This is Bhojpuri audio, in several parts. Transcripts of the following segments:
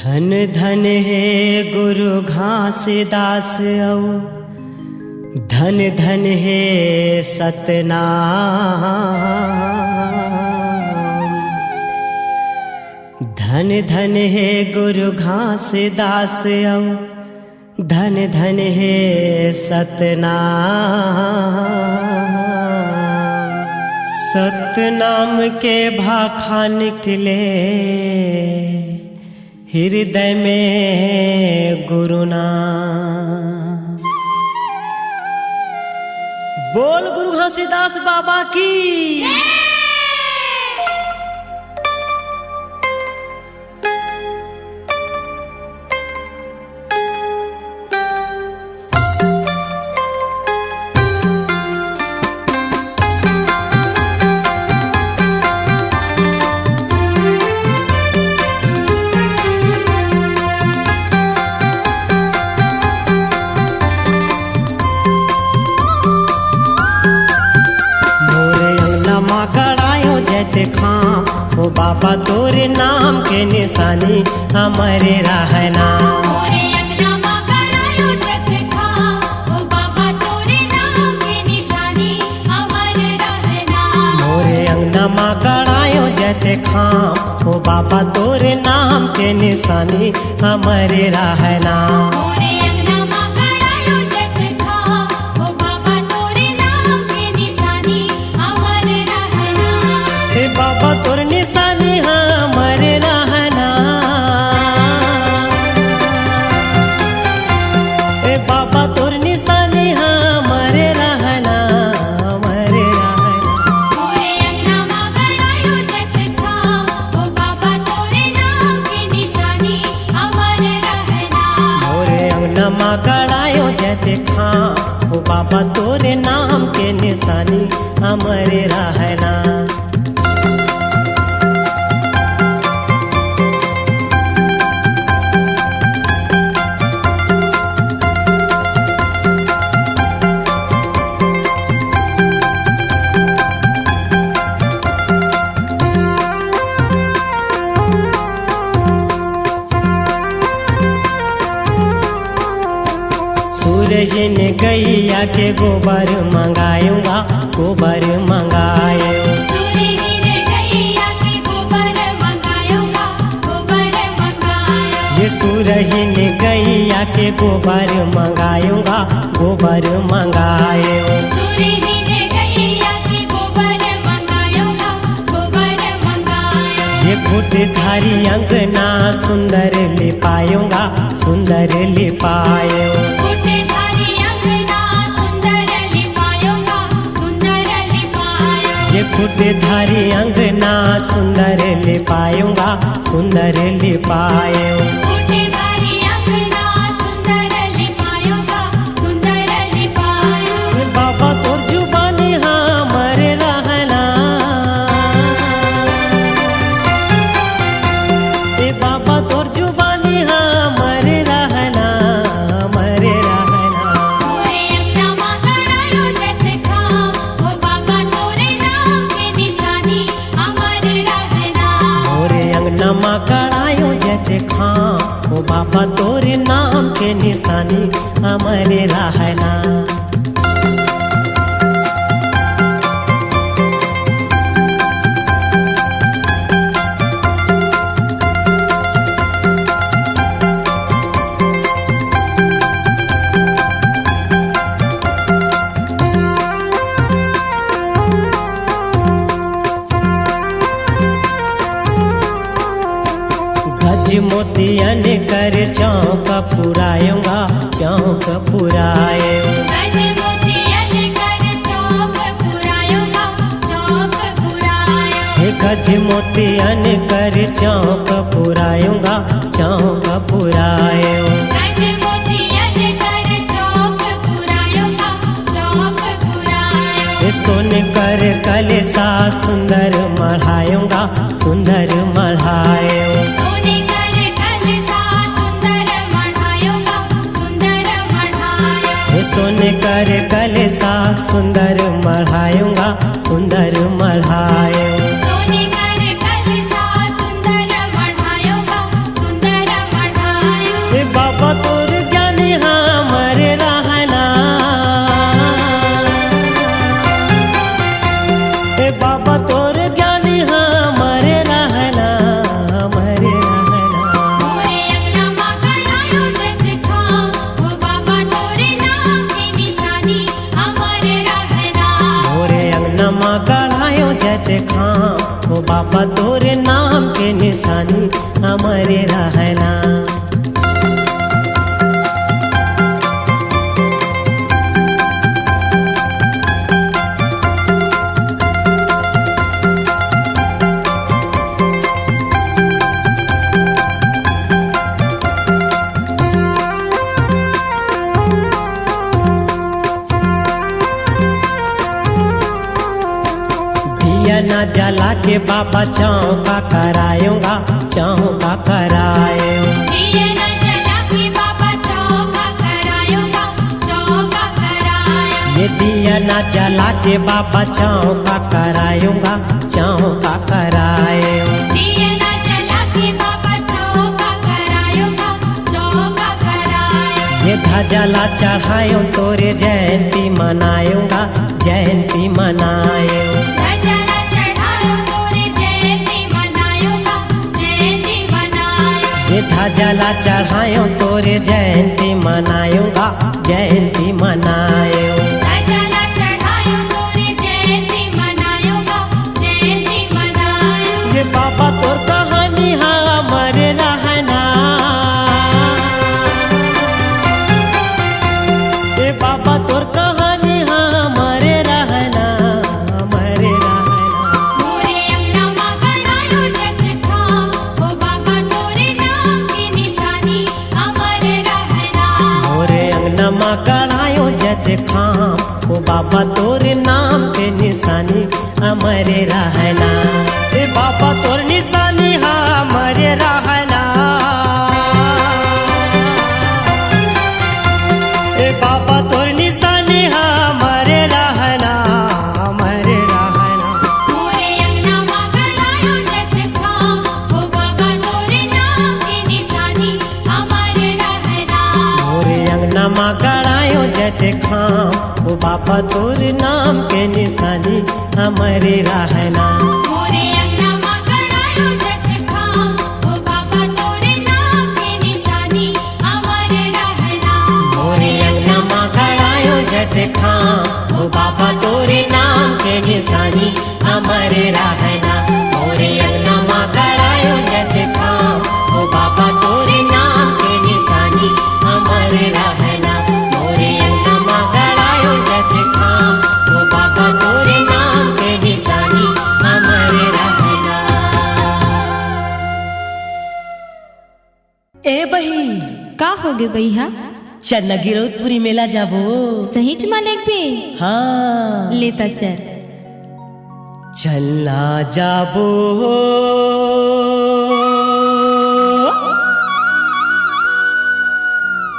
धन धन है गुरु घासीदास औ धन धन है सतनाम। धन धन है गुरु घासीदास औ धन धन है सतनाम। सतनाम के भाखा निकले हृदय में गुरु नाम। बोल गुरु घासीदास बाबा की। ओ बाबा तोरे नाम के निशानी हमारे रहना। मोरे अंगना मा गड़ायो जत खा, ओ बाबा तोरे नाम के निशानी हमारे रहना। मोरे अंगना मा गड़ायो जत खा, ओ बाबा तोरे नाम के निशानी हमारे रहना। मोरे अंगना मा गड़ायो जत खा, ओ बाबा तोरे नाम के निशानी हमारे रहना। हे बाबा तोरे निशानी हमारे रहना। हे बाबा तोरे निशानी हमारे रहना, हमारे रहना। मोरे अंगना मा गड़ायो जत खा, ओ बाबा तोरे नाम के निशानी हमारे रहना। मोरे अंगना मा गड़ायो जत खा, ओ बाबा तोरे नाम के निशानी हमारे रहना। सूरजन गैया के गोबर मंगाऊंगा, गोबर मंगाए। सूरजन गैया के गोबर मंगाऊंगा, गोबर मंगायो। ये सूरजन गैया के गोबर मंगाऊंगा, गोबर मंगाए। सूरजन गैया के गोबर मंगाऊंगा, गोबर मंगायो। ये फूटधारी अंगना सुंदर लिपाऊंगा, सुंदर लिपाए। फूटधारी अंगना सुंदर लिपाऊंगा, सुंदर लिपायो। ये फूटधारी अंगना सुंदर लिपाऊंगा, सुंदर लिपाए। फूटधारी अंगना सुंदर लिपाऊंगा, सुंदर लिपायो। बाबा तोर जुबानी हमारे रहना। ए बाबा तोर जुबानी हमारे रहना, हमारे रहना। मोरे अंगना मा गड़ायो जत खा, ओ बाबा तोरे नाम के निशानी हमारे रहना। मोरे अंगना मा गड़ायो जत खा, ओ बाबा तोरे नाम के निशानी हमारे रहना। गज मोतियन कर चौक पुरायूंगा, चौक पुराए। गज मोतियन कर चौक पुरायूंगा, चौक पुरायो। हे गज मोतियन कर चौक पुरायूंगा, चौक पुराए। गज मोतियन कर चौक पुरायूंगा, चौक पुरायो। हे सोन कर कलसा सुंदर मढ़ायूंगा, सुंदर मढ़ाए। सोने कर कलसा सुंदर मढ़ायूंगा, सुंदर मढ़ायो। हे सोन कर कलसा सुंदर मढ़ायूंगा, सुंदर मढ़ाए। सोने कर कलसा सुंदर मढ़ायूंगा, सुंदर बाबा तोर ज्ञानी हमारे रहना, हमारे रहना। मोरे अंगना माँ गड़ायो जत खाम, ओ बाबा तोरे नाम के निशानी हमारे रहना। मोरे अंगना माँ गड़ायो जत खाम, ओ बाबा तोरे नाम के निशानी हमारे रहना। दिया ना जला के बाबा चौका करायूंगा, चौका करायो। दिए न जला के बाबा चौका करायूंगा, चौका करायो। ये दिया ना जला के बाबा चौका करायूंगा, चौका करायो। दिए न जला के बाबा चौका करायूंगा, चौका करायो। ये धजला चढ़ायो तोरे जयंती मनायूंगा, जयंती मनायो। धजला चढ़ायो तोरे जयंती मनायूंगा, जयंती मनायो। ये धजला चढ़ायो तोरे जयंती मनायूंगा, जयंती मनायो। धजला चढ़ायो तोरे जयंती मनायूंगा, जयंती मनायो। ये बाबा तोर कहानी हमारे रहना, ये बाबा तोर कहानी हमारे रहना, हमारे रहना। मोरे अंगना माँ गड़ायो जत खाम, ओ बाबा तोरे नाम की निशानी हमारे रहना। मोरे अंगना माँ गड़ायो जत खाम, ओ बाबा तोरे नाम के निशानी हमारे रहना। ए बाबा तोर निशानी हमारे रहना, ए बाबा तोर निशानी हमारे रहना, हमारे रहना। मोरे अंगना माँ गड़ायो जत खाम, ओ बाबा तोरे नाम की निशानी हमारे रहना। मोरे अंगना माँ गड़ायो जत खाम, ओ बाबा तोर नाम के निशानी हमारे रहना। मोरे अंगना माँ गड़ायो जत खाम, ओ बाबा तोरे नाम की निशानी हमारे रहना। मोरे अंगना माँ गड़ायो जत खाम, ओ बाबा तोरे नाम के निशानी हमारे रहना। मोरे अंगना माँ गड़ायो जत खाम, ओ बाबा तोरे नाम के निशानी हमारे रहना। मोरे अंगना माँ गड़ायो जत खाम, ओ बाबा तोरे नाम के निशानी हमारे रहना। ए बही का हो गे भैया? चन्ना गिरौदपुरी मेला जाबो? सही च मालिक बे हाँ लेता चल। चलना जाबो,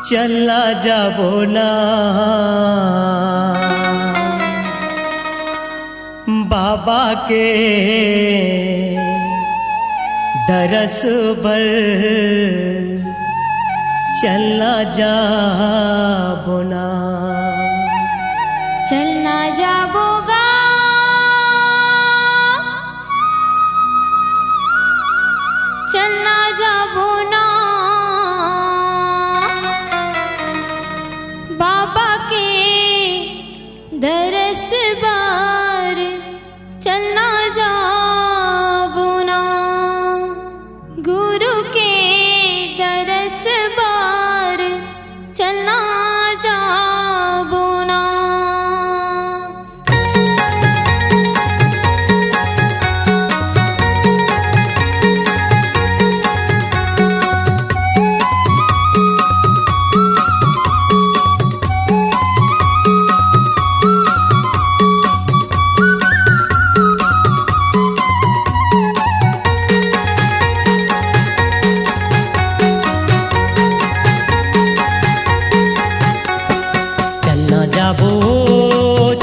चलना जाबो ना बाबा के दरस बर, चलना जाबो ना। चलना जाबोगा चलना जाबो ना बाबा के दरस बार, चलना जाबो ना गुरु के दरस बार, चलना जाबो ना।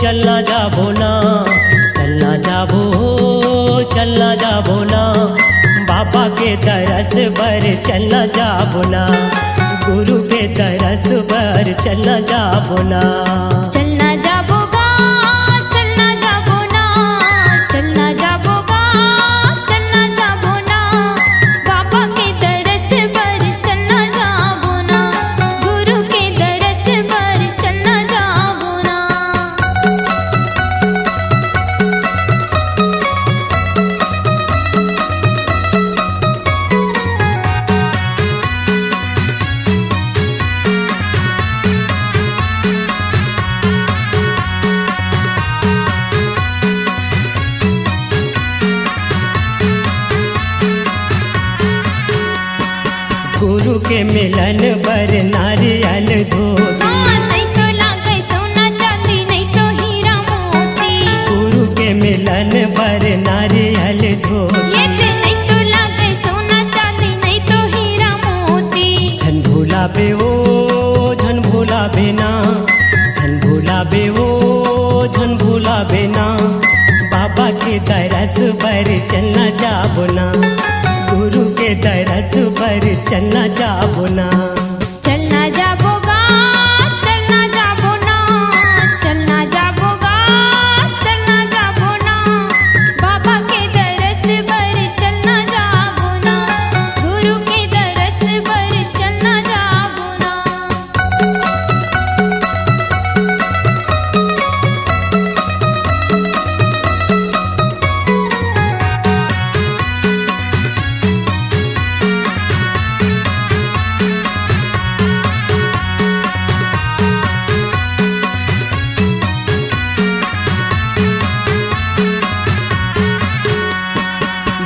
चलना जाबो ना, चलना जाबो, चलना जाबो ना बाबा के दरस बर, चलना जाबो ना गुरु के दरस बर, चलना जाबो ना। चलना जाबोगा चलना जाबो ना, के मिलन बर नारियल धोती, हाँ नहीं तो लागे सोना चांदी नहीं तो हीरा मोती, गुरु के मिलन बर नारियल धोती, ये दिन नहीं तो लागे सोना चांदी नहीं तो हीरा मोती। झन भूला बे ओ झन भूला बेना, झन भूला बे ओ झन भूला बेना, बाबा के दरस पर चलना जाबो ना, गुरु के दरस पर चलना जाबो ना। चलना जाबोगा चलना जाबो ना, चलना जाबोगा चलना जाबो ना, बाबा के दरस पर चलना जाबो ना, गुरु के दरस पर चलना जाबो ना।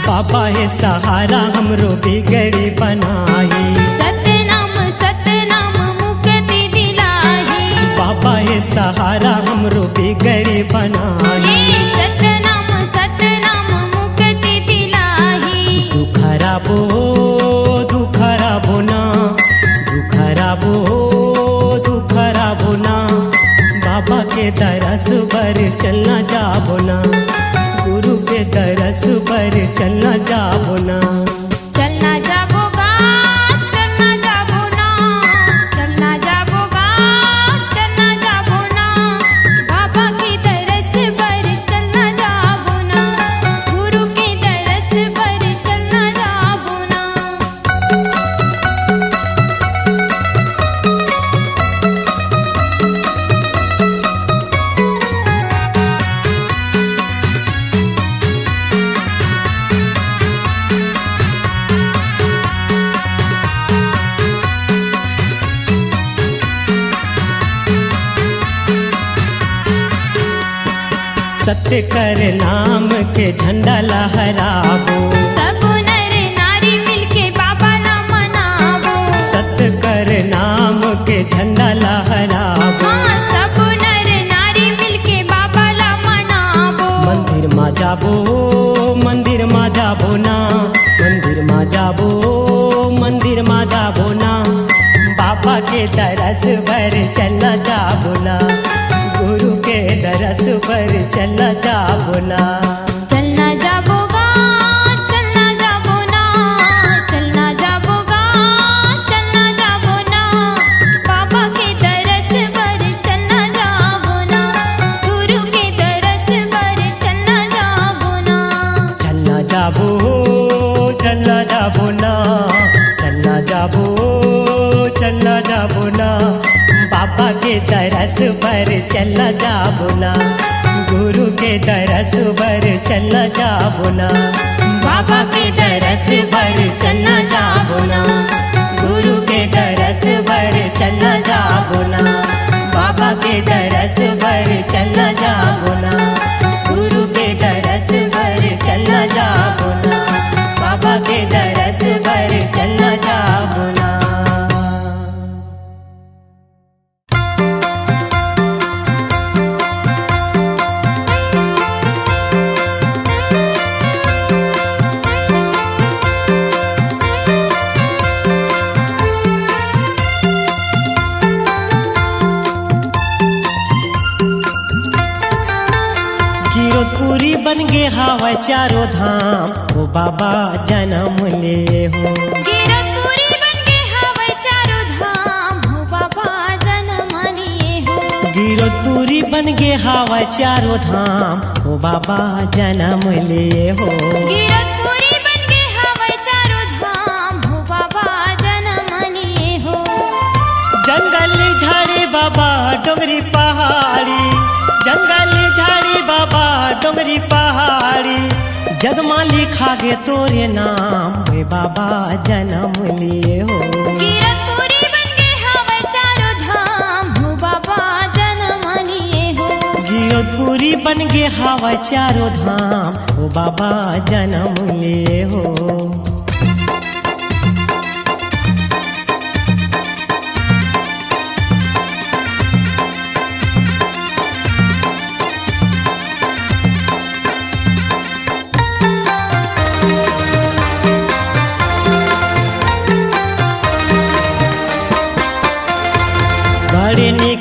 बाबा है सहारा हमरो बिगड़ी बनाई, सतनाम मुक्ति दिलाही, बाबा है सहारा हमरो बिगड़ी बनाई, ये सतनाम मुक्ति दिलाही। दुखराबो दुखराबो ना, दुखराबो दुखराबो ना, बाबा के दरस पर चलना जाबो ना, गुरु के दरस पर चलना जाबो ना। चलना जाबोगा चलना जाबो ना, चलना जाबोगा चलना जाबो ना, बाबा के दरस पर चलना जाबो ना, गुरु के दरस पर चलना जाबो ना। सत्य कर नाम के झंडा लहराबो, सब नर नारी मिलके बाबा ना मनावो, सत्य कर नाम के झंडा लहराबो, हाँ सब नर नारी मिलके बाबा ला मनावो। मंदिर मा जाबो मंदिर मा जाबो ना, मंदिर मा जाबो मंदिर मा जाबो ना, बाबा के दरस पर चलना जाबो ना, गुरु के दरस पर चलना जाबो ना। चलना जाबोगा चलना जाबो ना, चलना जाबोगा चलना जाबो ना, बाबा के दरस पर चलना जाबो ना, गुरु के दरस पर चलना जाबो ना। चलना जाबो चलना जाबो ना, चलना जाबो चलना जाबो ना, बाबा के दरस पर चलना जाबो ना, गुरु के दरस पर चलना जाबो ना, बाबा के दरस पर चलना जाबो ना, गुरु के दरस पर चलना जाबो ना, बाबा के दरस पर चलना जाबो ना, गुरु के दरस पर चलना जाबो ना, बाबा के दरस पर चलना जाबो ना। गिरधपुरी बन गे हवा चारों धाम, ओ बाबा जन्म ले हो, गिरधपुरी बन के हवै चारों धाम, हो बाबा जन्म लिए हो। गिरधपुरी बन गे हवा चारों धाम, ओ बाबा जन्म ले हो, गिरधपुरी बन के हवै चारों धाम, हो बाबा जन्म लिए हो। जंगल झाड़ी बाबा डोंगरी पहाड़ी, जंगल झाड़ी बाबा डोंगरी पहाड़ी, जगमा लिखा गे तोरे नाम, वे बाबा जन्म लिए हो। गिरधपुरी बन के हवै चारों धाम, हो बाबा जन्म लिए हो। गिरधपुरी बन गे हवा चारों धाम, ओ बाबा जन्म लिए हो।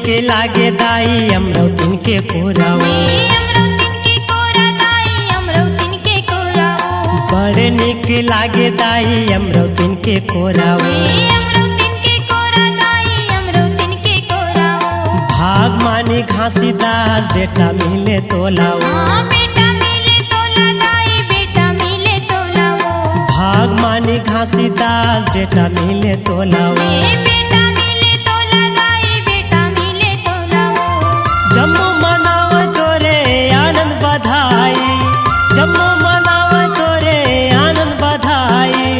निक लागे दाई अमरौतिन के कोराओ अमरौतिन के कोरा दाई अमरौतिन के कोराओ बड़ निक लागे दाई अमरौतिन के कोराओ अमरौतिन के कोरा दाई अमरौतिन के कोराओ भाग मानी घासीदास बेटा मिले तोलाओ बेटा मिले तोला दाई बेटा मिले तोलाओ भाग मानी घासीदास बेटा मिले तोलाओ बेटा मिले तोला दाई बेटा मिले तोलाओ जम्मू मनाव तोरे आनंद बधाई जम्मू मनाव तोरे आनंद बधाई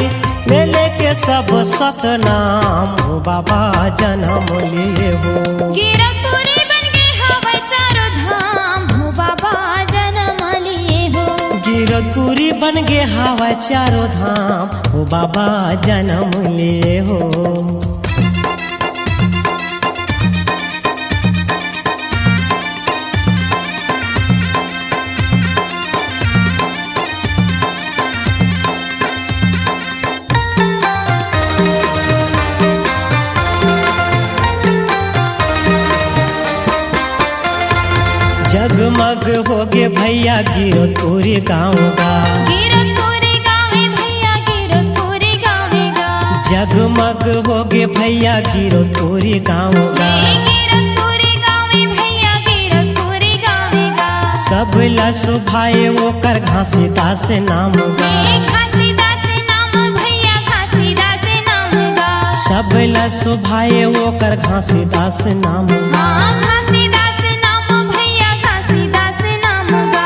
ले लेके सब सतनाम हो बाबा जन्म लिए हो गिरपुरी बन के हवा चारों धाम हो बाबा जन्म लिए हो गिरपुरी बन गे हवा चारों धाम हो बाबा जन्म लिए हो जगमग होगे भैया गिरपुरी गाँव गा गिरपुरी गावे भैया गिरपुरी गावेगा जगमग होगे भैया गिरपुरी गाँव गा गिरपुरी गावे भैया गिरपुरी गावेगा सब लसु भाई ओकर घासीदास नाम गा घासीदास नाम भैया घासीदास नाम गा सब लसु भाई ओकर घासीदास नाम गा घासीदास नाम भैया घासीदास नाम गा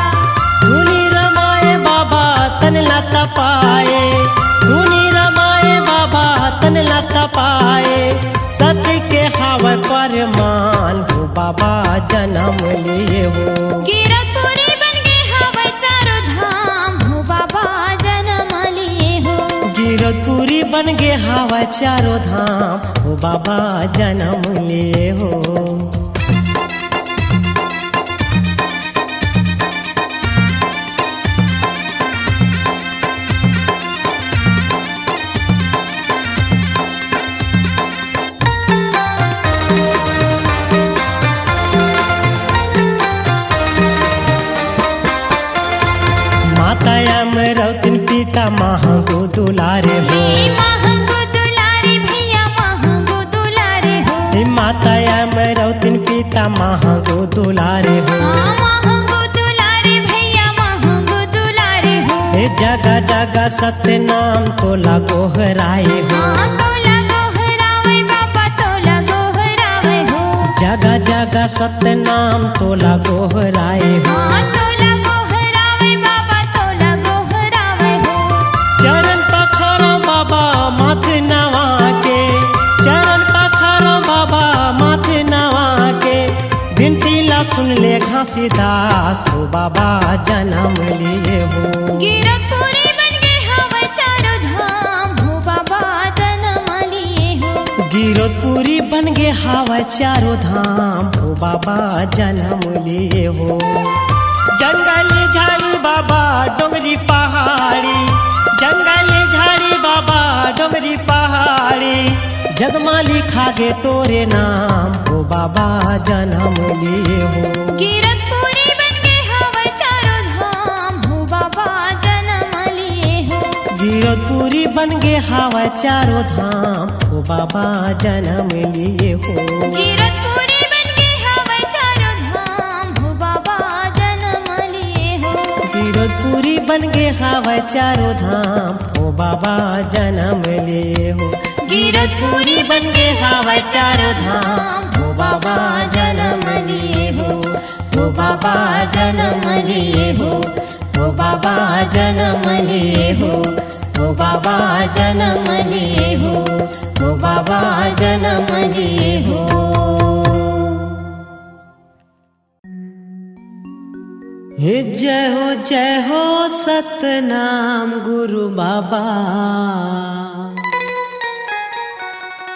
धुनी रमाए बाबा तन लता पाए धुनी रमाए बाबा तन लता पाए सत्य के हवा पर मान हो बाबा जन्म लिए हो गिरपुरी बन के हवा चारों धाम हो बाबा जन्म लिए हो गिरपुरी बन गे हवा चारों धाम हो बाबा जन्म लिए हो माता अमरौतिन पिता महंगो दुलारे हो महंगो दुलारे भैया महंगो दुलारे हो माता अमरौतिन पिता महंगो दुलारे हो महंगो दुलारे भैया महंगो दुलारे हो जगह जगह सत्य नाम तोला गोहराए हो तोला गोहरावे बाबा तोला गोहरावे हो जगह जगह सत्य नाम तोला गोहराए हो तोला गोहरावे बाबा तोला गोहरावे हो चरण पखारो बाबा माथे नवा के चरण पखारो बाबा माथे नवा के बिनती ला सुन ले घासीदास हो बाबा जन्म लिए हो गिरपुरी बन के हवा चारों धाम हो बाबा जन्म लिए हो गिरपुरी बन गे हवा चारों धाम हो बाबा जन्म लिए हो जंगल झाड़ी बाबा डोंगरी पहाड़ी जंगल झाड़ी बाबा डोंगरी पहाड़ी जगमाली खागे तोरे नाम हो बाबा जन्म लिए हो गिरपुरी बन के हवा चारों धाम हो बाबा जन्म लिए हो गिरपुरी बन गे हवा चारों धाम हो बाबा जन्म लिए हो गिरपुरी बन के हवा चारों धाम हो बाबा जन्म लिए हो गिरपुरी बन गे हवा चारों धाम हो बाबा जन्म लिए हो गिरपुरी बन गे हवा चारों धाम हो बाबा जन्म लिए हो बाबा जन्म लिए हो बाबा जन्म लिए हो बाबा जन्म लिए हो बाबा जन्म लिए हो हे जय हो सतनाम गुरु बाबा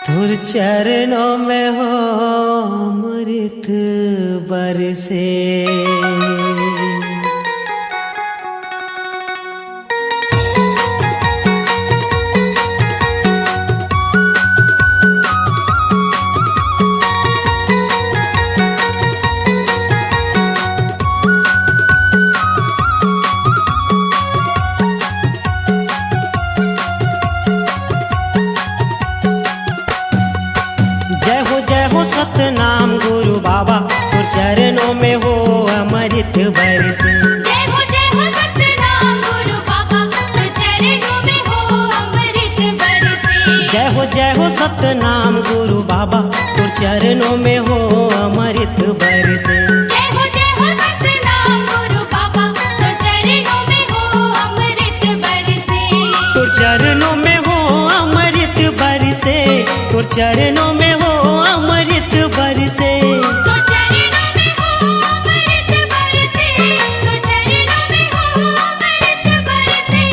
तुर चरणों में हो अमृत बरसे चरणों में हो अमृत बरसे। जय हो सतनाम गुरु बाबा तो चरणों में हो अमृत बरसे। जय हो सतनाम गुरु बाबा तो चरणों में हो अमृत बरसे। जय हो सतनाम गुरु बाबा तो चरणों में हो अमृत बरसे। तो चरणों में हो अमृत बरसे। तो चरणों में हो अमृत बरसे। तो चरणों में हो अमृत बरसे। तो चरणों में हो अमृत बरसे।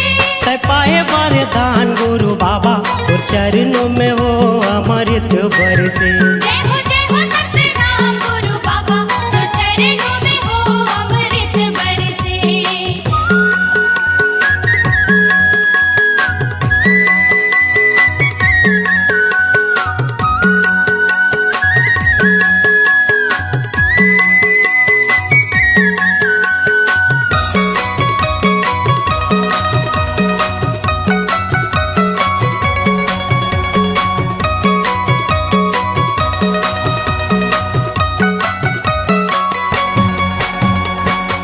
तै पाए वरदान गुरु बाबा तो चरणों में हो अमृत बरसे। जय हो सतनाम गुरु बाबा तो चरणों में हो अमृत बरसे।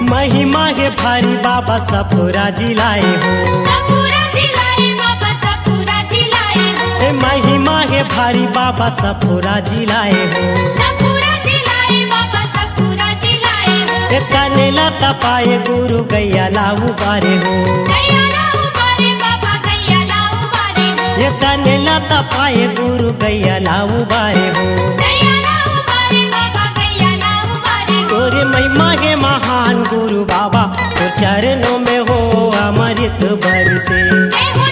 महिमा है भारी बाबा सफुरा जिलाए हो। सफुरा जिलाए बाबा सफुरा जिलाए हो। ए महिमा है भारी बाबा सफुरा जिलाए हो। सफुरा जिलाए बाबा सफुरा जिलाए हो। ए तने लता पाए गुरु गैया लाऊ बारे हो। गैया लाऊ बारे बाबा गैया लाऊ बारे हो। ये तने लता पाए गुरु गैया लाऊ बारे हो। गैया लाऊ बारे बाबा गैया लाऊ बारे हो। तोरे महिमा है महान गुरु बाबा तो चरणों में हो अमृत बरसे। जय हो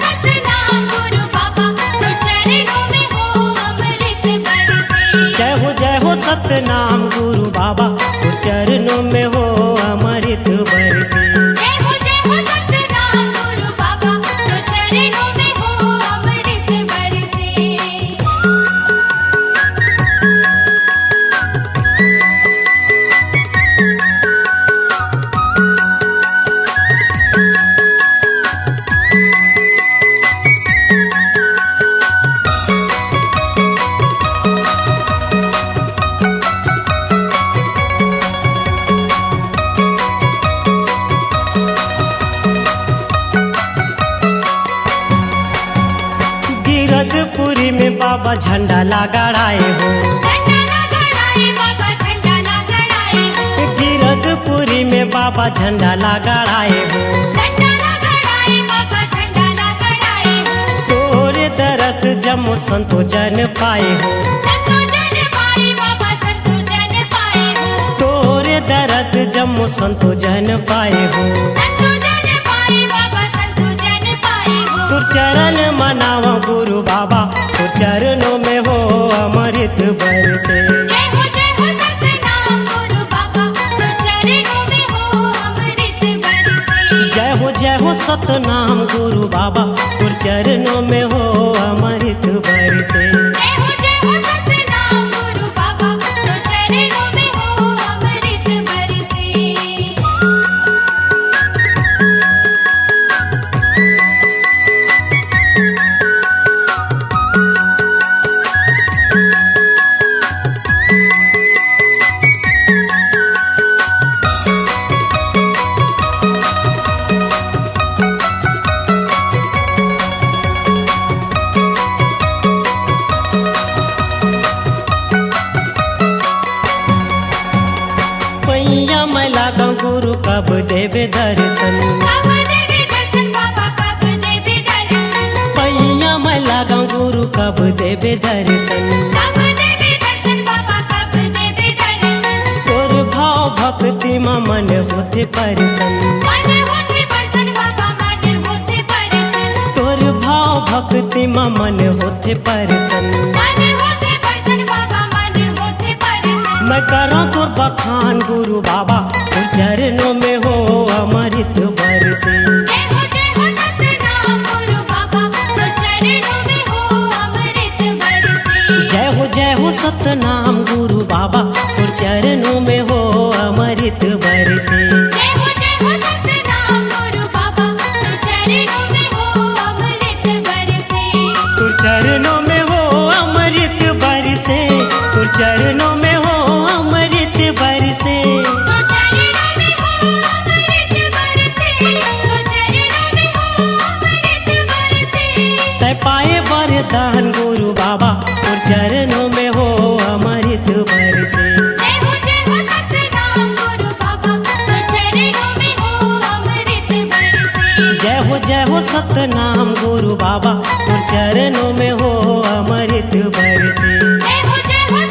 सतनाम गुरु बाबा तो चरणों में हो अमृत बरसे। जय हो सतनाम गुरु बाबा तो चरणों में हो अमृत बरसे। जय हो सतनाम गुरु बाबा तो चरणों में हो अमृत बरसे। गिरधपुरी में बाबा झंडा लगाड़ाए हो। झंडा लगाड़ाए बाबा झंडा लगाड़ाए हो। गिरधपुरी में बाबा झंडा लगाड़ाए हो। झंडा लगाड़ाए बाबा झंडा लगाड़ाए हो। तोरे दरस जमो संतो जन पाए हो। संतो जन पाए बाबा संतो जन पाए हो। तोरे दरस जमो संतो जन पाए हो। संतो जन पाए बाबा संतो जन पाए हो। तुर चरण मनावा गुरु बाबा तुर चरणों में हो अमृत बरसे। जय हो सतनाम गुरु बाबा तो चरणों में हो अमृत बरसे। जय हो सतनाम गुरु बाबा तुर चरणों में हो अमृत बरसे। जय हो सतनाम गुरु बाबा तो चरणों में हो अमृत बरसे। पैया मैं लागा गुरु कब देवे दर्शन। कब देवे दर्शन बाबा कब देवे दर्शन। पैया मैं लागा गुरु कब देवे दर्शन। कब देवे दर्शन बाबा कब देवे दर्शन। तोर भाव भक्ति में मन होते परसन। मन होते परसन बाबा मन होते परसन। तोर भाव भक्ति में मन होते परसन। मन होते परसन बाबा मन होते परसन। मैं करूँ तोर बखान गुरु बाबा तुर चरणों में हो अमृत बरसे। जय हो सतनाम गुरु बाबा तो चरणों में हो अमृत बरसे। जय हो सतनाम गुरु बाबा तुर चरणों में हो अमृत बरसे। जय हो सतनाम गुरु बाबा तो चरणों में हो अमृत बरसे। तुर चरणों में हो अमृत बरसे। तुर चरणों में हो अमृत वरदान गुरु बाबा और चरणों में हो अमृत बरसे। जय हो सतनाम गुरु बाबा तो चरणों में हो अमृत बरसे। जय हो सतनाम गुरु बाबा और चरणों में हो अमृत बरसे। जय हो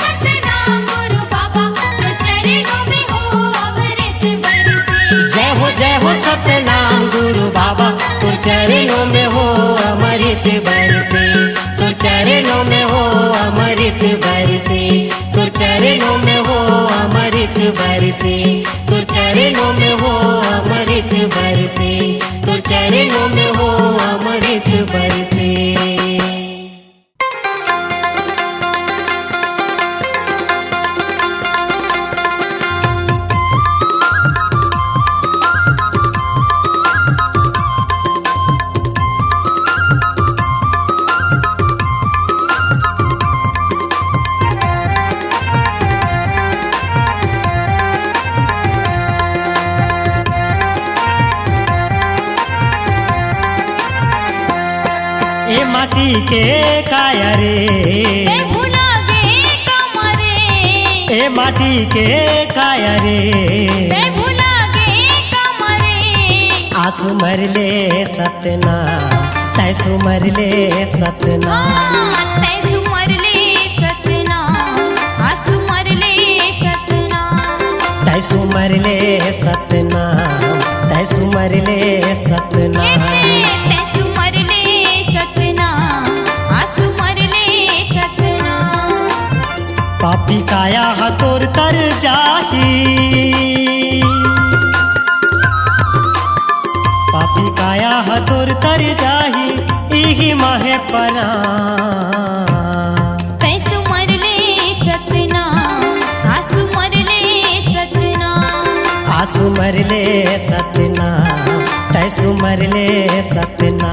सतनाम गुरु बाबा तो चरणों में हो अमृत बरसे। जय हो सतनाम गुरु बाबा तो चरणों में हो अमृत बरसे। तो चरणों में हो अमृत बरसे। तो चरणों में हो अमृत बरसे। तो चरणों में हो अमृत बरसे। तो चरणों में हो अमृत बरसे। ए माटी के काया रे, ए भुला गे कमरे, ए माटी के काया रे, ए भुला गे कमरे। आंसू मरले सतना, तैसू मरले सतना, तैसू मरले सतना, आंसू मरले सतना। तैसू मरले सतना, तैसू मरले सतना। तैसू मरले सतना, आंसू मरले सतना। पापी काया हतोर तर जाही, पापी काया हतोर तर जाही, इही माहे परा। तैसू मरले सतना, आंसू मरले सतना। आंसू मरले सतना, तैसू मरले सतना।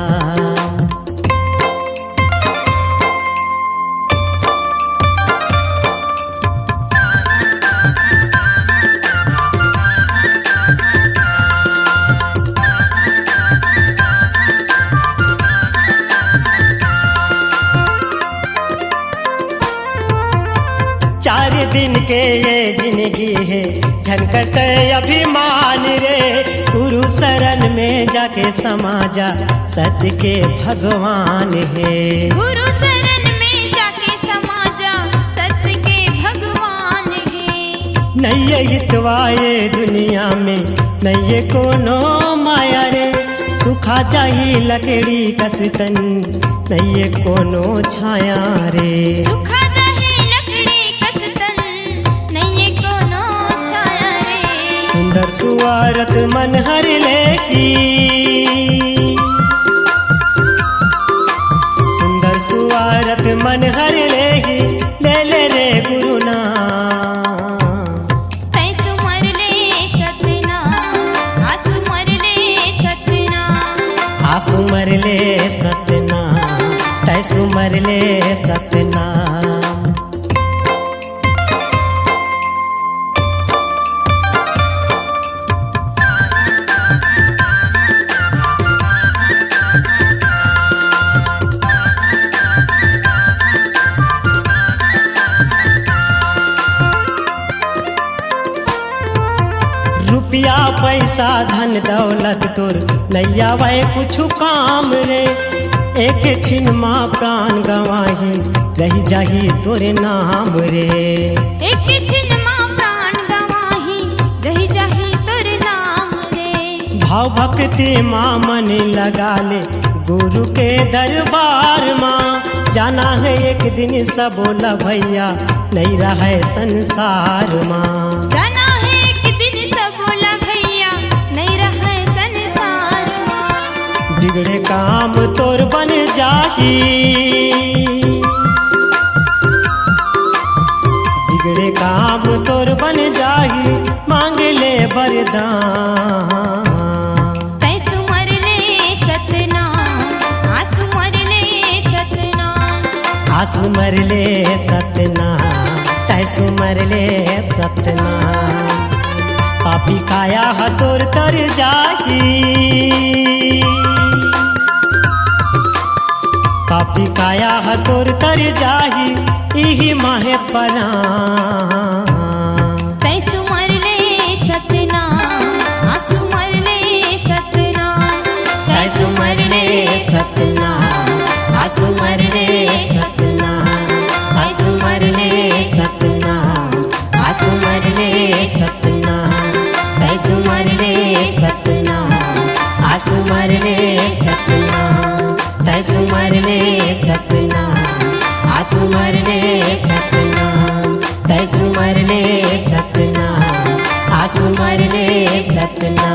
चार दिन के ये जिंदगी है झनकट अभिमान रे। गुरु शरण में जाके समा जा, सत्य के भगवान है। गुरु शरण में जाके समा जा, सत्य के भगवान है। नैये हितवाए दुनिया में, नैये कोनो माया रे। सुखा जाही लकड़ी कसतन, नैये कोनो छाया रे। सुखा जाही लकड़ी कसतन, नैये कोनो छाया रे। सुंदर सुवारत मन हर लेकी, सुंदर सुवारत मन हर लेही, ले ले रे गुरु नाम। तैसू मरले सतना, आंसू मरले सतना। आंसू मरले सतना, तैसू मरले सतना। रुपया पैसा धन दौलत तोर नैया वै कुछ काम रे। एक छिन माँ प्राण गवाही, रही जाही तोरे नाम रे। एक छिन माँ प्राण गवाही, रही जाही तोर नाम रे। भाव भक्ति माँ मन लगा ले, गुरु के दरबार माँ। जाना है एक दिन सब बोला भैया, नहीं रहे संसार माँ। जाना है एक दिन सब बोला भैया, नहीं रहे संसार माँ। बिगड़े काम तोर बन जाही, बिगड़े काम तोर बन जाही, मांग ले वरदान। तैसू मरले सतना, आंसू मरले सतना। आंसू मरले सतना, तैसू मरले सतना। पापी काया हतोर तर जाही, पापी काया बिरह तोर तर जाही इही माहे पना तैसु मरले सतनाम आंसू मरले सतनाम तैसु मरले सतनाम आंसू मरले सतनाम आंसू मरले सतनाम आंसू मरले सतनाम तैसु मरले सतनाम आंसू मरले सतनाम तैसु मरले सतनाम आंसू मरले सतनाम तैसु मरले सतनाम आंसू मरले सतनाम।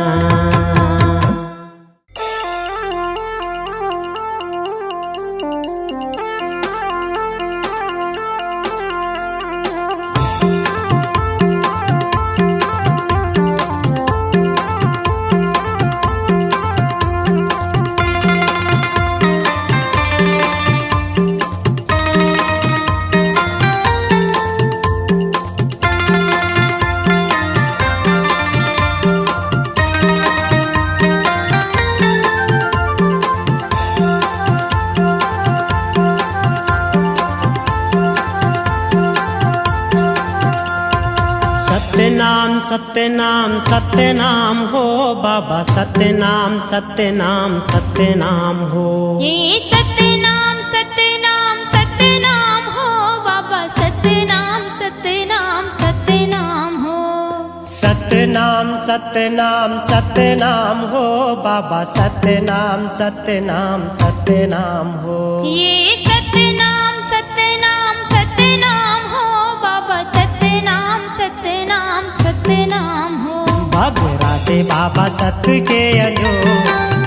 सत्यनाम सत्यनाम सत्यनाम हो बाबा सत्यनाम सत्यनाम सत्यनाम हो ये सतनाम सतनाम सतनाम हो बाबा सतनाम सतनाम सतनाम हो सत्यनाम सत्यनाम सत्यनाम हो बाबा सत्यनाम सत्यनाम सत्यनाम हो ये सतनाम सतनाम सतनाम हो बाबा सतनाम सतनाम सतनाम हो भगराते बाबा सत्य के अजो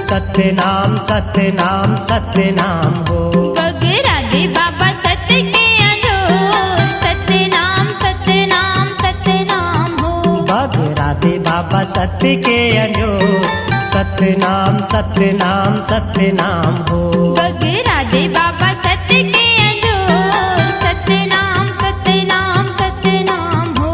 सत्यनाम सत्यनाम सत्यनाम हो बगरा दे बाबा सत्य के अजोर सतनाम सतनाम सतनाम हो भगराते बाबा सत्य के अजो सत्यनाम सत्यनाम सत्यनाम हो बगरा दे बाबा सत्य के अजोर सतनाम सतनाम सतनाम हो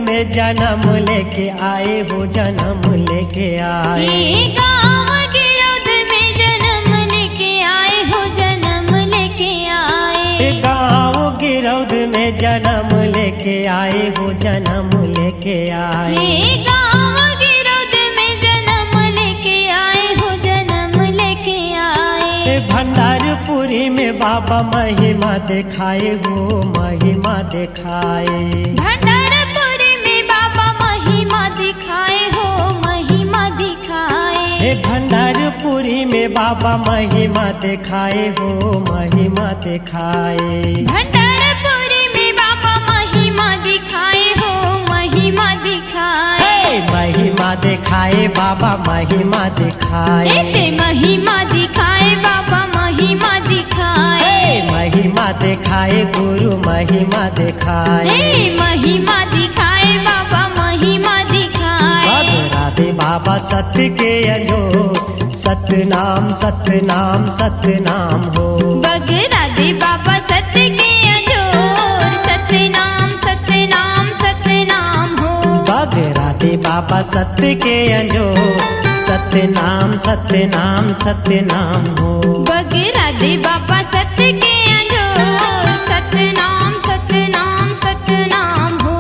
में जन्म लेके आए हो जन्म लेके आए ये गाँव गिरौद में जन्म लेके आए हो जन्म लेके आए गाँव गिरौद में जन्म लेके आए हो जन्म लेके आए ये गाँव गिरौद में जन्म लेके आए हो जन्म लेके आए भंडारपुरी में बाबा महिमा दिखाए हो महिमा दिखाए भंडारपुरी में बाबा महिमा दिखाए हो महिमा दिखाए भंडारपुरी में बाबा महिमा दिखाए हो महिमा दिखाए भंडारपुरी में बाबा महिमा दिखाए हो महिमा दिखाए महिमा दिखाए बाबा महिमा दिखाए ऐसे महिमा दिखाए बाबा महिमा दिखाए महिमा दिखाए गुरु महिमा दिखाए महिमा दिखाए बाबा महिमा दिखाए राधे बाबा सत्य के अजो सतनाम सतनाम सतनाम हो बगरा दे बाबा सत्य के अजोर सतनाम सतनाम सतनाम हो बगरा दे बाबा सत्य के अजो सतनाम सतनाम सतनाम हो बगरा दे बाबा सत्य के अजोर सतनाम सतनाम सतनाम हो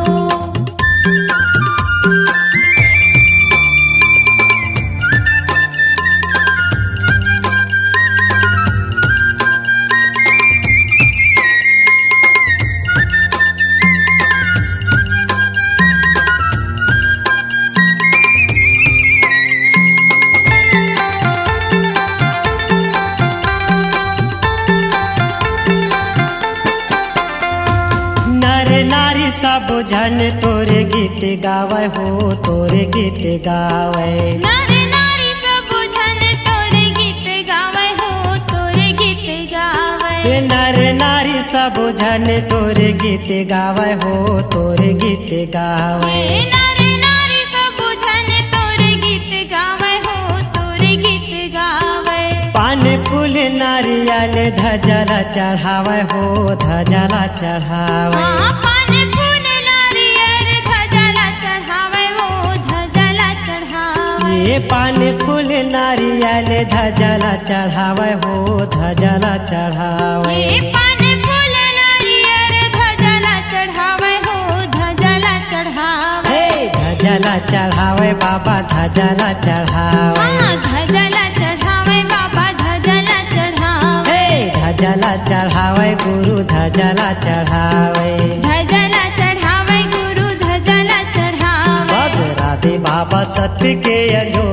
सब जन तोरे गीत गावे हो तोरे गीत गावे नर नारी सब जन तोरे गीत गावे हो तोरे गीत गावे नर नारी सब सब जन तोर गीत गावे हो तोर गीत गावे नारी नारी सब जन तोर गीत गावे हो तोर गीत गावे पान फूल नारियल धजला चढ़ावे हो धजला चढ़ावे पान फूल नारियल धजला चढ़ावे हो धजला चढ़ावे ये पान फूल नारियल धजला चढ़ावे हो धजला चढ़ावे पान फूल नारियल धजला चढ़ावे हो धजला चढ़ावे धजला चढ़ावे बाबा धजला चढ़ावे धजला चढ़ावे बाबा धजला चढ़ावे धजला चढ़ावे गुरु धजला चढ़ावे धजला चढ़ावे गुरु धजला चढ़ावे राधे बाबा सत्य के अजो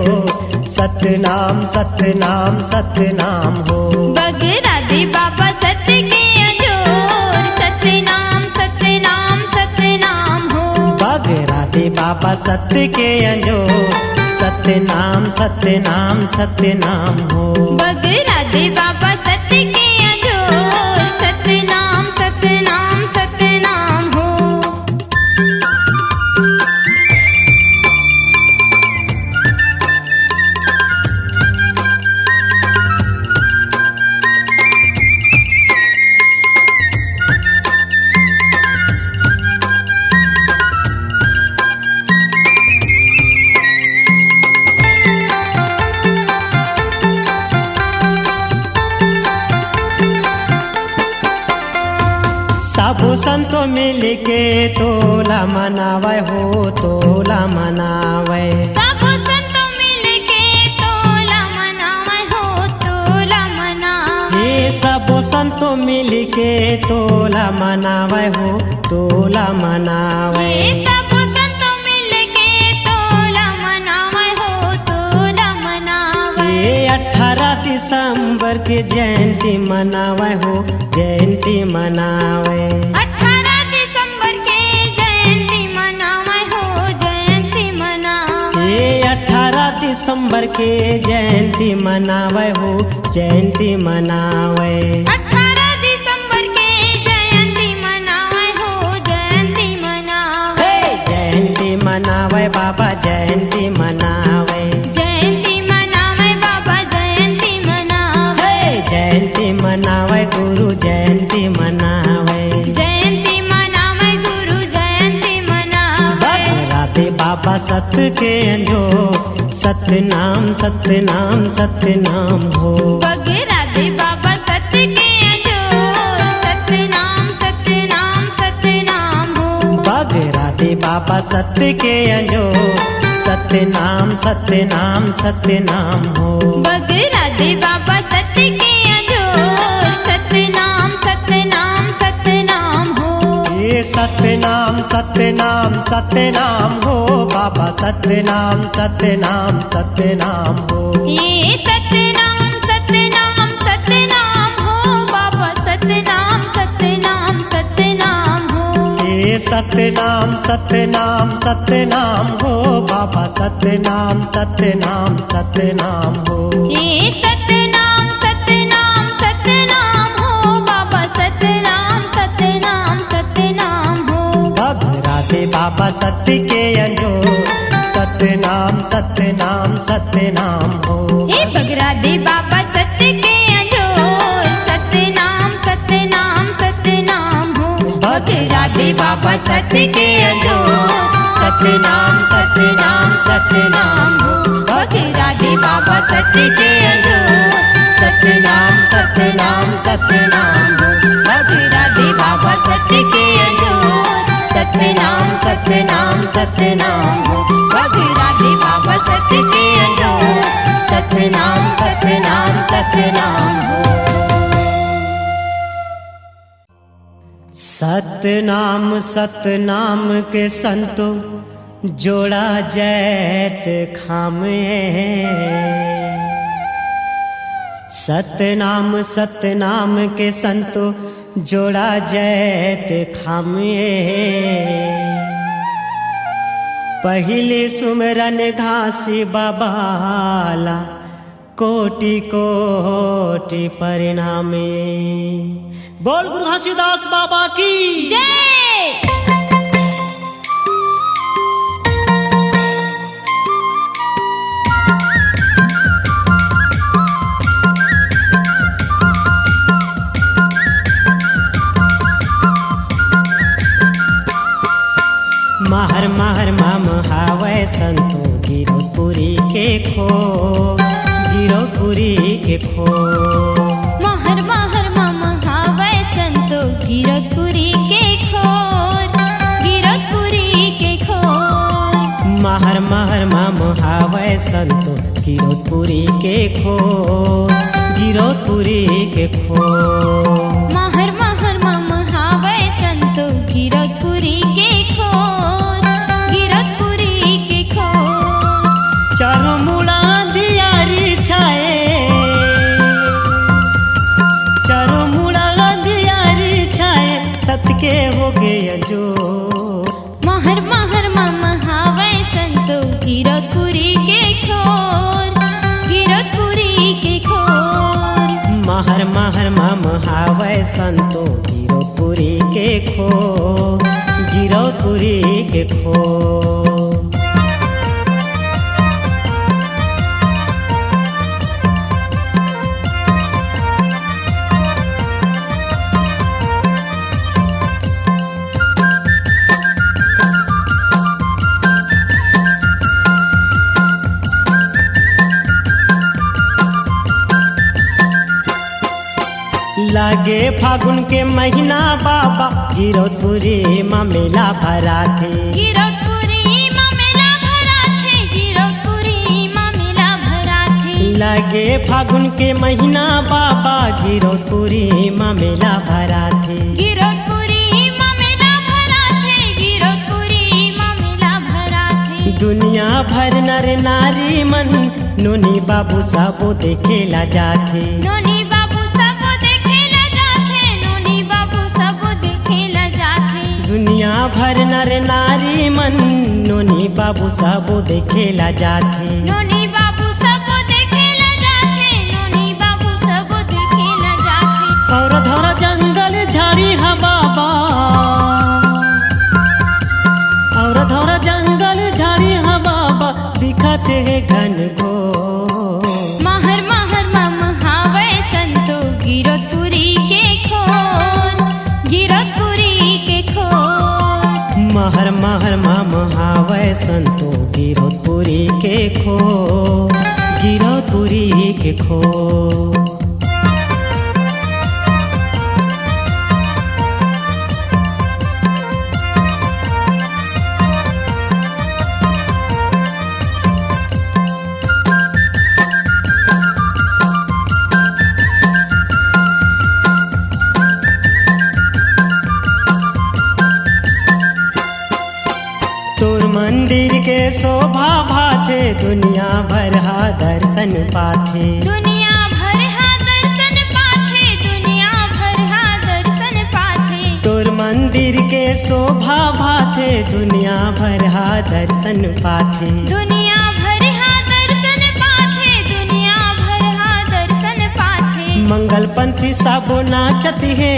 सतनाम सतनाम सतनाम हो राधे बाबा सत्य के अजोर सतनाम सतनाम सतनाम हो राधे बाबा सत्य के अजो सतनाम सतनाम सतनाम हो राधे बाबा सत्य के अजोर सतनाम सतनाम सतनाम हो सबो संतो मिल के तोला मनावे हो तोला मनावे सब संत मिल के तोला मनावे हो तोला मनावे ये सबो संतो मिल के तोला मनावे हो तोला मनावे सब संत मिल के तोला मनावे हो तोला मनावे ये 18 दिसंबर के जयंती मनावे हो जयंती मनावे 18 दिसंबर के जयंती मनावे हो जयंती मनावे ये 18 दिसंबर के जयंती मनावे हो जयंती मनावे 18 दिसंबर के जयंती मनावे हो जयंती मनावे जयंती मनावे बाबा जयंती मनावे जयंती मनावे बाबा जयंती मनावे जयंती मनावे गुरु जयंती मनावे जयंती मनावे गुरु जयंती मनावे राधे बाबा सत्य के अंजो सतनाम सतनाम सतनाम हो राधे बाबा सत्य के अजोर सतनाम सतनाम सतनाम हो राधे बाबा सत्य के अंजो सतनाम सतनाम सतनाम हो राधे बाबा सत्य के अजोर सतनाम सतनाम सतनाम हो ये सतनाम सतनाम सतनाम हो बाबा सतनाम सतनाम सतनाम हो ये सतनाम सतनाम सतनाम हो बाबा सतनाम सतनाम सतनाम हो ये सतनाम सतनाम सतनाम हो बाबा सतनाम सतनाम सतनाम हो ये सतनाम सतनाम सतनाम हो बाबा सतनाम सतनाम सतनाम हो राधे बाबा सत्य के अंजो सतनाम सतनाम सतनाम हो हे राधे बाबा सत्य के अजोर सतनाम सतनाम सतनाम हो राधे बाबा सत्य के अजोर सतनाम सतनाम सतनाम हो राधे बाबा सत्य के अजोर सतनाम सतनाम सतनाम हो राधे बाबा सत्य के अजोर सतनाम सतनाम सतनाम हो राधे बाबा सत्य के अजोर सतनाम सतनाम सतनाम हो सतनाम सतनाम के संतो जोड़ा जैत खामे सतनाम सतनाम के संतो जोड़ा जैत खामे पहले सुमरन घासी बाबाला कोटि कोटि परिणामे। बोल गुरु घासीदास बाबा की जय। महर महर मम हावै संतो गिरौदपुरी के खो, गिरौदपुरी के खो। महर महर मम हावै संतो गिरौदपुरी के खोर, गिरौदपुरी के खोर। महर महर मम हावै संतो गिरौदपुरी के खो, गिरौदपुरी के खो। महर महर मम हावै संतो गिरौदपुरी के खोर, गिरौदपुरी के खोर। चारों मुड़ा दियारी छाए, चारों मुड़ा दियारी छाए, सत के हो गए जो। महर महर मम हावै संतो गिरौदपुरी के खोर, गिरौदपुरी के खोर। महर महर मम हावै संतो गिरौदपुरी के खो, गिरौदपुरी के खो। लागे फागुन के महीना बाबा गिरौदपुरी माँ मेला भरा थे। गिरौदपुरी माँ मेला भरा थे, गिरौदपुरी माँ मेला भरा थे। लागे फागुन के महीना बाबा गिरौदपुरी माँ मेला भरा थे। गिरौदपुरी माँ मेला भरा थे, गिरौदपुरी माँ मेला भरा थे। दुनिया भर नर नारी मन नोनी बाबू सबो देखेला जाथे। नोनी बाबू सब देखेला जाथे, नोनी बाबू सब देखेला जाथे। दुनिया भर नर नारी मन नोनी बाबू सबो देखेला जाथे। नोनी बाबू सब देखेला जाथे, नोनी बाबू सब देखेला जाथे। और धर जंगल झाड़ी हा बाबा, और धर जंगल झाड़ी हा बाबा दिखते है घन घोर। महर महर मम हावै संतो गिरौदपुरी के खोर, गिरौदपुरी के खोर। महर महर मम हावै संतो गिरौदपुरी के खो, गिरौदपुरी के खो। तोर मंदिर के शोभा भाथे दुनिया भर हा दर्शन पाथे। दुनिया भर हा दर्शन पाथे, दुनिया भर हा दर्शन पाथे। तोर मंदिर के शोभा भाथे दुनिया भर हा दर्शन पाथे। दुनिया भर हा दर्शन पाथे, दुनिया भर हा दर्शन पाथे। मंगल पंथी सबो नाचत है,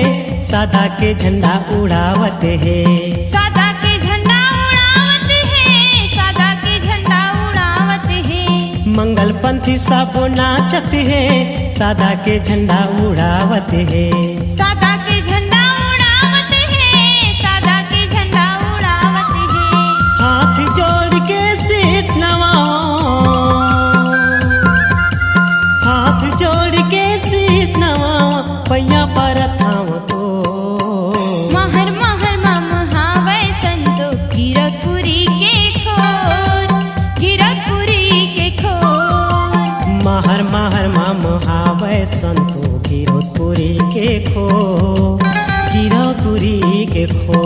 सादा के झंडा उड़ावत है। सादा के झंडा उड़ावत है, सादा के झंडा उड़ावत है। मंगल पंथी सबो नाचत है, सादा के झंडा उड़ावत है। सादा के झंडा उड़ावत है, सादा के झंडा उड़ावत है। हाथ जोड़ के शीश नवाओ, हाथ जोड़ के शीश नवाओ, पैया पर थाव तो। महर महर मम हावै संतो गिरौदपुरी के खोर, गिरौदपुरी के खोर। महर महर मम हावै संतो गिरौदपुरी के खो, गिरौदपुरी के खो।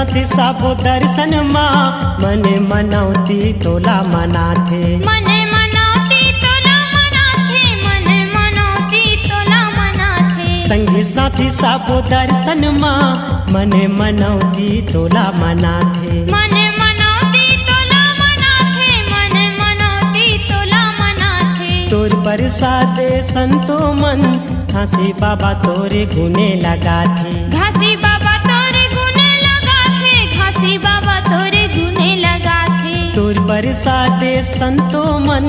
साथी साबो दर्शन माँ मने मनौती तोला मनाथे मने मनाती तोला मनाथे मने मनाती तोला मनाथे संगी साथी साबो दर्शन माँ मने मनौती तोला मनाथे मने मनाती तोला मनाथे मने मनाती तोला मनाथे तोर प्रसादे संतो मन घासी बाबा तोरे गुने लगा थे घासी बाबा तोरे गुने लगा थे घासी बाबा तोरे गुने लगा थे तोर प्रसादे संतो मन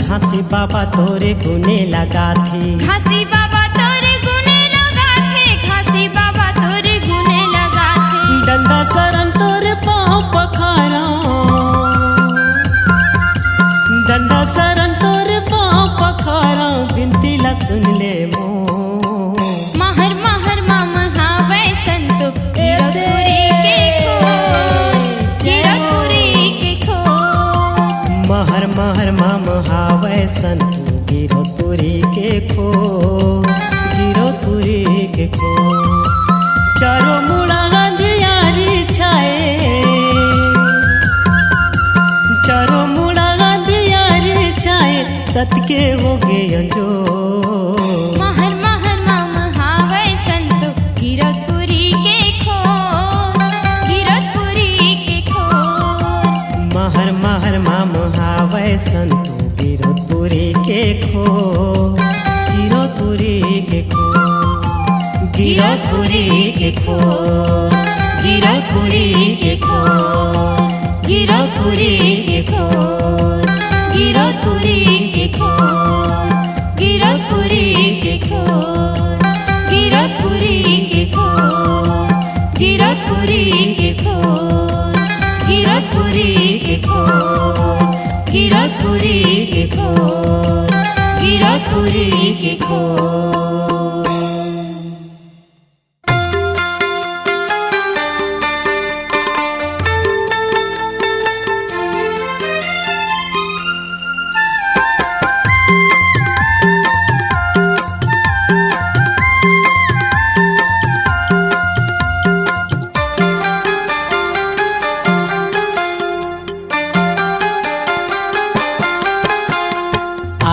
घासी बाबा तोरे गुने लगा थे घासी बाबा तोरे गुने लगा थे घासी बाबा तोरे गुने लगा थे डंडा शरण तोरे पाँव पखारा डंडा शरण तोरे पाँव पखारा बिनती ला सुन ले मो महर महर माम हावे संतो गिरपुरी के खो महर महर माम हावे संतु गिरोपुरी के खो गिरोपुरी के खो चारों मुड़ा गांधियारी छाए चारों मुड़ा गांधियारी छाए सतके हो गए अंजो महर महर माम हावे संतो गिरपुरी के खो महर महर माम हावे संतु गिरोपुरी के खो गिरोपुरी के खो गिरोपुरी के खो गिरोपुरी के खो गिरोपुरी के खो गिरोपुरी के खो गिरोपुरी के खो गिरोपुरी के खो गिरोपुरी के खो गिरोपुरी के खो गिरोपुरी के खो गिरोपुरी के खो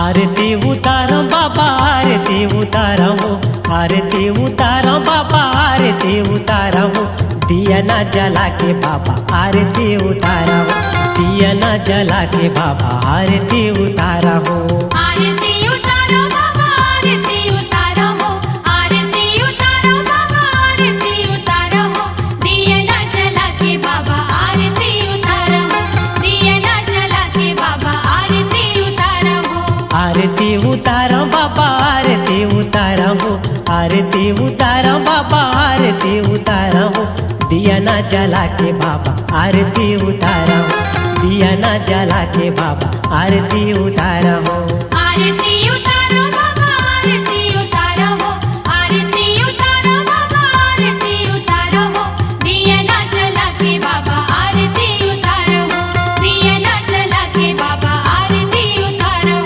आरती उतारो बाबा आरती उतारो आरती उतारो बाबा आरती उतारो दिया ना जला के बाबा आरती उतारो दिया ना जला के बाबा आरती उतारो आरती उतारो बाबा आरती उतारो आरती उतारो बाबा आरती उतारो दिया ना जला के बाबा आरती उतारो दिया ना जला के बाबा आरती उतारो आरती उतारो बाबा आरती उतारो आरती उतारो बाबा आरती उतारो दिया ना जला के बाबा आरती उतारो दिया ना जला के बाबा आरती उतारो आरती उतारो बाबा आरती उतारो आरती उतारो बाबा आरती उतारो दिया ना जला के बाबा आरती उतारो दिया ना जला के बाबा आरती उतारो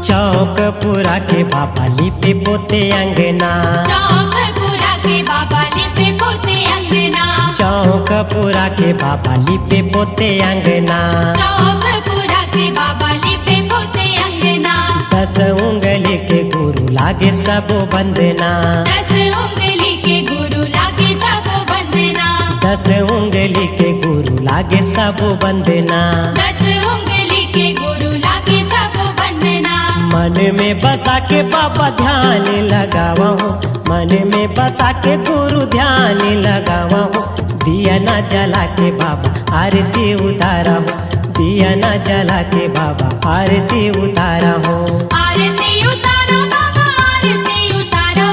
चौक पूरा के बाबा लिपे पोते अंगना चौकपुरा के बाबा लिपे पोते अंगना चौक पूरा के बाबा लिपे पोते अंगना चौकपुरा के बाबा लिपे पोते अंगना 10 उंगली के गुरु लागे सबो बंदना 10 उंगली के गुरु लागे सब बंदना 10 उंगली के गुरु लागे सबो बंदना 10 उंगली के गुरु लागे सब बंदना मन में बसा के बाबा ध्यान लगावा हो मन में बसा के गुरु ध्यान लगावा हो दिया ना जला के बाबा आरती उतारा हो दिया ना जला के बाबा आरती उतारा हो आरती उतारो बाबा आरती उतारो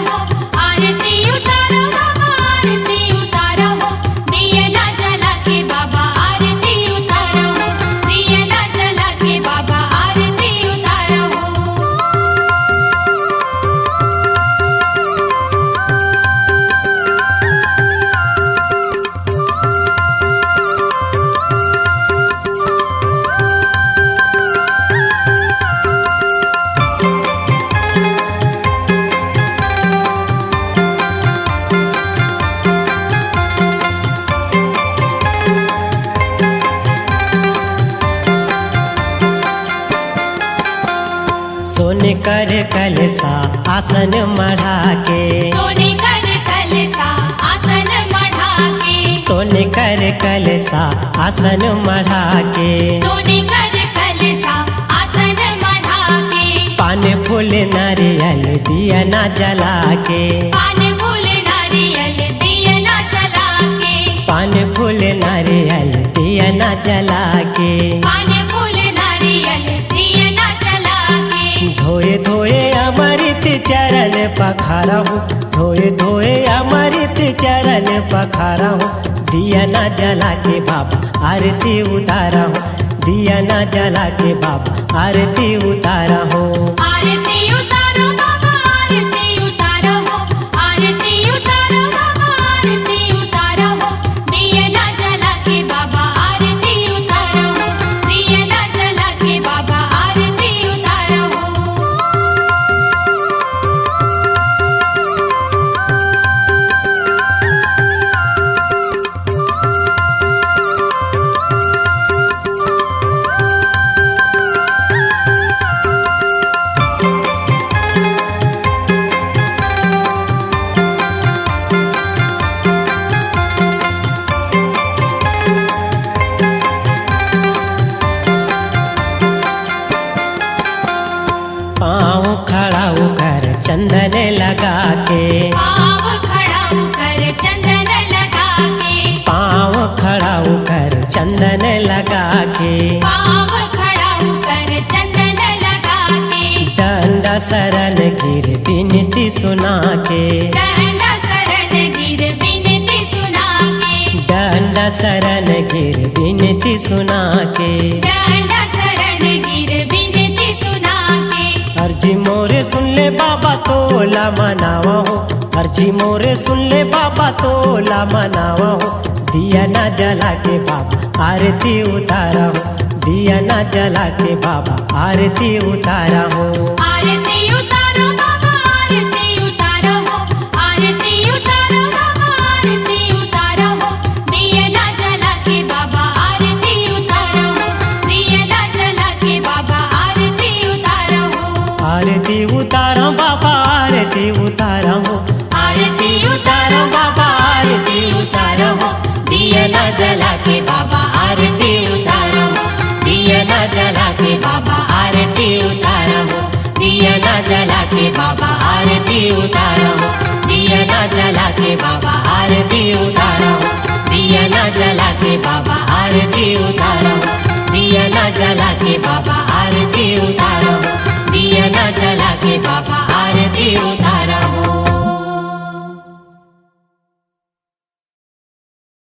आरती उतारो बाबा आरती उतारो दिया ना जला बाबा आरती उतारो दिया ना जला के बाबा आरती उतारो सोने कर कलसा आसन मढ़ा के सोने कर कलसा आसन मढ़ा के सोने कर कलसा आसन मढ़ा के सोने कर कलसा आसन मढ़ा के पान फूल नारियल दिया ना जला के पान फूल नारियल दिया ना जला के पान फूल नारियल दिया ना जला के पान फूल नारियल दिया ना जला के धोए धोए अमृत चरण पखारा हूँ धोए धोए अमृत चरण पखारा हूँ दिया ना जला के बाबा आरती उतारा हूँ दिया ना जला के बाबा आरती उतारा हूँ आरती उतारो बाबा आरती उतारो हो आरती उतारो बाबा आरती उतारो हो दिया ना जला के बाबा आरती उतारो हो दिया ना जला के बाबा आरती उतारो हो पाँव खड़ा कर चंदन लगा के पाँव खड़ा कर चंदन लगा के पाँव खड़ा कर चंदन लगा के पाँव खड़ा कर चंदन लगा के डंडा शरण गिर विनती सुना के डंडा शरण गिर विनती सुना के डंडा शरण गिर विनती सुना के डंडा शरण गिर विनती सुना के अर्जी मोरे सुन ले बाबा तोला मनावा हो अर्जी मोरे सुन ले बाबा तोला मनावा हो दिया ना जला के बाबा आरती उतारा हो दिया ना जला के बाबा आरती उतारा हो आरती उतारो बाबा आरती उतारो हो आरती उतारो बाबा आरती उतारो हो दिया ना जला के बाबा आरती उतारो हो दिया ना जला के बाबा आरती उतारो हो आरती उतारा बाबा आरती उतारा हो आरती उतारो बाबा आरती उतारो हो दिया ना जला के बाबा आरती उतारो हो दिया ना जला के बाबा आरती उतारो हो दिया ना जला के बाबा आरती उतारो हो दिया ना जला के बाबा आरती उतारो हो दिया ना जला के बाबा आरती उतारो हो दिया ना जला के बाबा आरती उतारो हो दिया ना जला के बाबा आरती उतारो